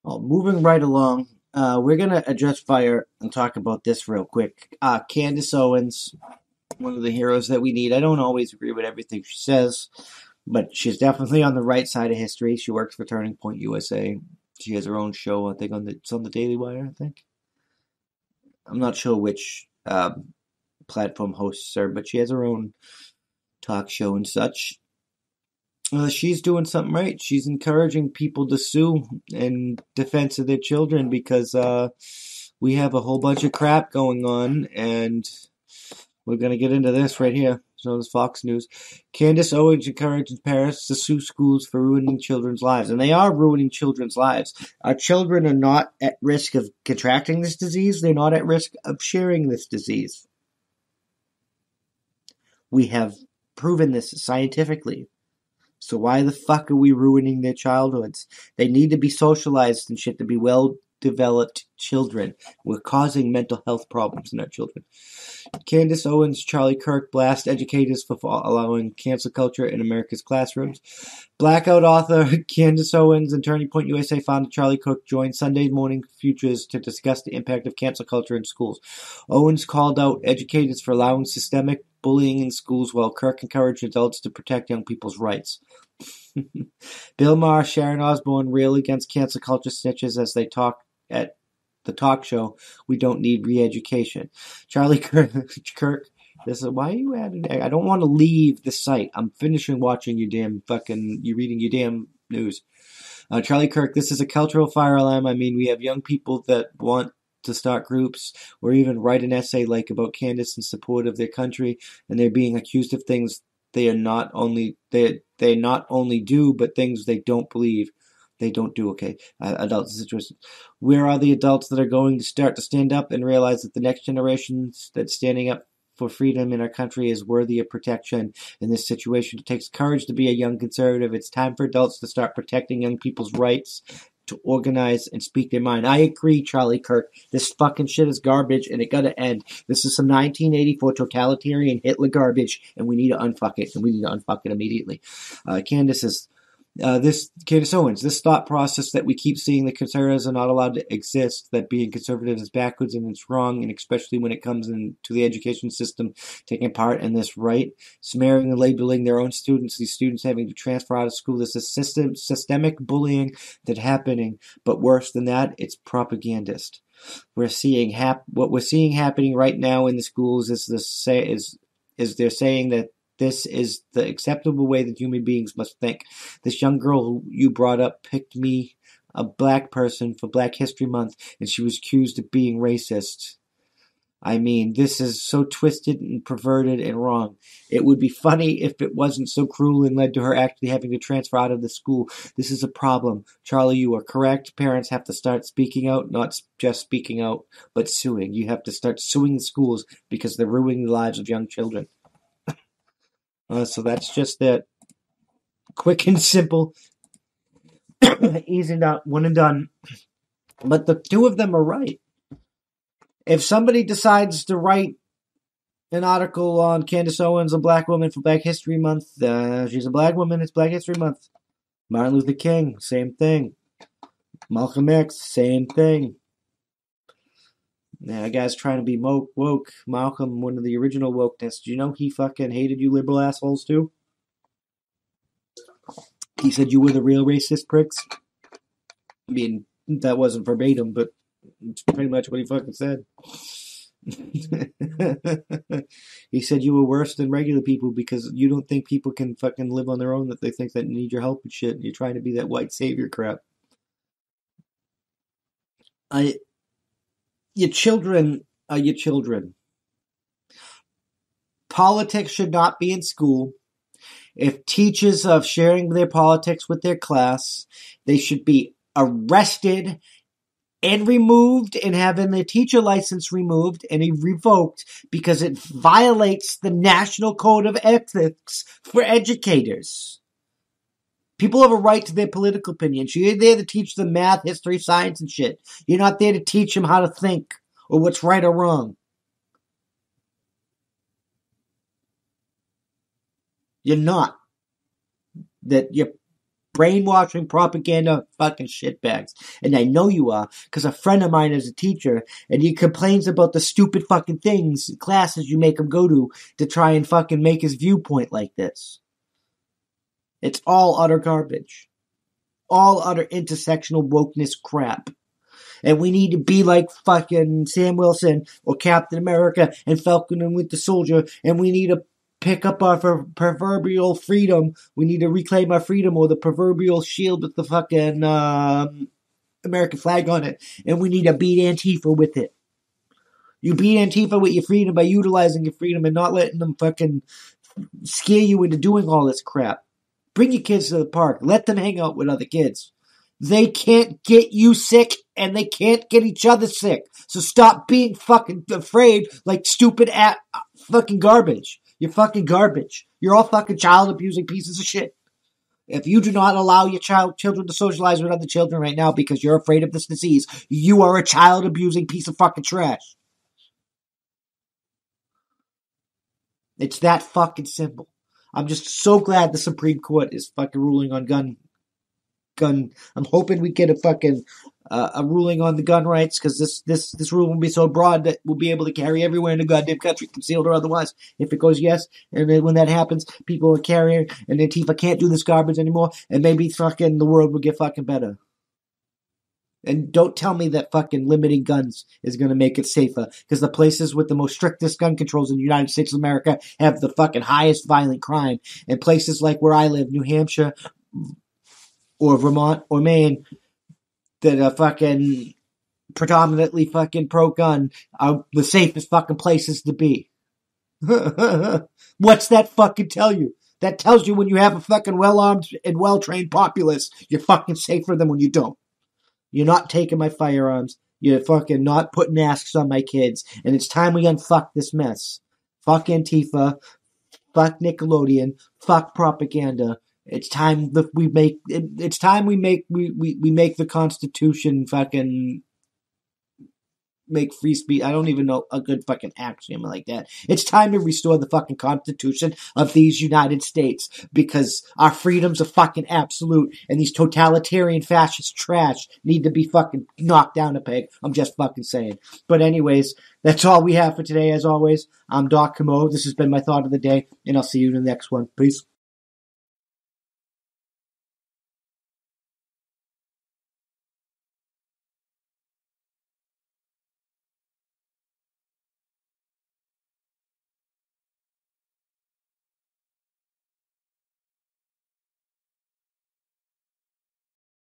Well, moving right along, we're going to address fire and talk about this real quick. Candace Owens, one of the heroes that we need. I don't always agree with everything she says, but she's definitely on the right side of history. She works for Turning Point USA. She has her own show, I think, it's on the Daily Wire, I think. I'm not sure which platform hosts her, but she has her own talk show and such. She's doing something right. She's encouraging people to sue in defense of their children because we have a whole bunch of crap going on, and we're going to get into this right here. So this Fox News. Candace Owens encourages parents to sue schools for ruining children's lives. And they are ruining children's lives. Our children are not at risk of contracting this disease. They're not at risk of sharing this disease. We have proven this scientifically. So why the fuck are we ruining their childhoods? They need to be socialized and shit to be well-developed children. We're causing mental health problems in our children. Candace Owens, Charlie Kirk blast educators for allowing cancel culture in America's classrooms. Blackout author Candace Owens and Turning Point USA founder Charlie Kirk joined Sunday Morning Futures to discuss the impact of cancel culture in schools. Owens called out educators for allowing systemic bullying in schools, while Kirk encouraged adults to protect young people's rights. Bill Maher, Sharon Osbourne rail against cancel culture snitches as they talk at the talk show. We don't need re-education. Charlie Kirk, this is why are you adding? I don't want to leave the site. I'm finishing watching you reading your damn news. Charlie Kirk, this is a cultural fire alarm. I mean, we have young people that want to start groups or even write an essay like about Candace in support of their country, and they're being accused of things they not only do, but things they don't believe they don't do. Okay, adults situation. Where are the adults that are going to start to stand up and realize that the next generation that's standing up for freedom in our country is worthy of protection in this situation? It takes courage to be a young conservative. It's time for adults to start protecting young people's rights to organize and speak their mind. I agree, Charlie Kirk. This fucking shit is garbage, and it gotta end. This is some 1984 totalitarian Hitler garbage, and we need to unfuck it, and we need to unfuck it immediately. Candace Owens, this thought process that we keep seeing that conservatives are not allowed to exist, that being conservative is backwards and it's wrong, and especially when it comes into the education system taking part in this, right? Smearing and labeling their own students, these students having to transfer out of school. This is systemic bullying that's happening, but worse than that, it's propagandist. What we're seeing happening right now in the schools is they're saying that this is the acceptable way that human beings must think. This young girl who you brought up picked me, a black person, for Black History Month, and she was accused of being racist. I mean, this is so twisted and perverted and wrong. It would be funny if it wasn't so cruel and led to her actually having to transfer out of the school. This is a problem. Charlie, you are correct. Parents have to start speaking out, not just speaking out, but suing. You have to start suing the schools because they're ruining the lives of young children. So that's just that. Quick and simple. Easy, not one and done. But the two of them are right. If somebody decides to write an article on Candace Owens, a black woman, for Black History Month, she's a black woman, it's Black History Month. Martin Luther King, same thing. Malcolm X, same thing. That guy's trying to be woke. Malcolm, one of the original wokeness. Do you know he fucking hated you liberal assholes too? He said you were the real racist pricks. I mean, that wasn't verbatim, but it's pretty much what he fucking said. He said you were worse than regular people because you don't think people can fucking live on their own, that they think that need your help and shit, and you're trying to be that white savior crap. Your children are your children. Politics should not be in school. If teachers are sharing their politics with their class, they should be arrested and removed and having their teacher license removed and revoked because it violates the National Code of Ethics for educators. People have a right to their political opinions. You're there to teach them math, history, science, and shit. You're not there to teach them how to think or what's right or wrong. You're not. That you're brainwashing propaganda fucking shitbags. And I know you are, because a friend of mine is a teacher, and he complains about the stupid fucking things, classes you make him go to try and fucking make his viewpoint like this. It's all utter garbage. All utter intersectional wokeness crap. And we need to be like fucking Sam Wilson or Captain America and Falcon and Winter Soldier, and we need to pick up our proverbial freedom. We need to reclaim our freedom, or the proverbial shield with the fucking American flag on it. And we need to beat Antifa with it. You beat Antifa with your freedom by utilizing your freedom and not letting them fucking scare you into doing all this crap. Bring your kids to the park. Let them hang out with other kids. They can't get you sick, and they can't get each other sick. So stop being fucking afraid like stupid fucking garbage. You're fucking garbage. You're all fucking child-abusing pieces of shit. If you do not allow your children to socialize with other children right now because you're afraid of this disease, you are a child-abusing piece of fucking trash. It's that fucking simple. I'm just so glad the Supreme Court is fucking ruling on gun. I'm hoping we get a fucking a ruling on the gun rights, because this rule will be so broad that we'll be able to carry everywhere in the goddamn country, concealed or otherwise. If it goes yes, and then when that happens, people are carrying, and Antifa can't do this garbage anymore, and maybe fucking the world will get fucking better. And don't tell me that fucking limiting guns is going to make it safer, because the places with the most strictest gun controls in the United States of America have the fucking highest violent crime. And places like where I live, New Hampshire, or Vermont, or Maine, that are fucking predominantly fucking pro-gun, are the safest fucking places to be. What's that fucking tell you? That tells you when you have a fucking well-armed and well-trained populace, you're fucking safer than when you don't. You're not taking my firearms. You're fucking not putting masks on my kids. And it's time we unfuck this mess. Fuck Antifa. Fuck Nickelodeon. Fuck propaganda. It's time that we make. It's time we make the Constitution fucking make free speech. I don't even know a good fucking axiom like that. It's time to restore the fucking Constitution of these United States, because our freedoms are fucking absolute, and these totalitarian fascist trash need to be fucking knocked down a peg. I'm just fucking saying. But anyways, that's all we have for today. As always, I'm Doc Camo. This has been my thought of the day, and I'll see you in the next one. Peace.